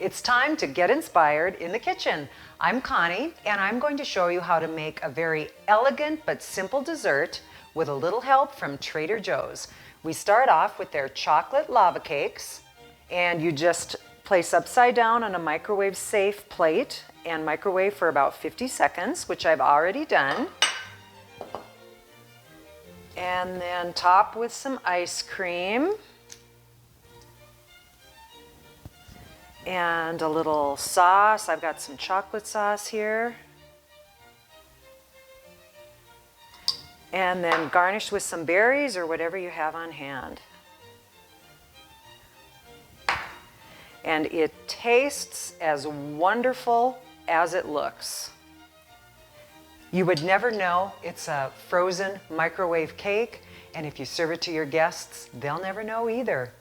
It's time to get inspired in the kitchen. I'm Connie, and I'm going to show you how to make a very elegant but simple dessert with a little help from Trader Joe's. We start off with their chocolate lava cakes, and you just place upside down on a microwave-safe plate and microwave for about 50 seconds, which I've already done. And then top with some ice cream. And a little sauce. I've got some chocolate sauce here. And then garnish with some berries or whatever you have on hand. And it tastes as wonderful as it looks. You would never know it's a frozen microwave cake, and if you serve it to your guests, they'll never know either.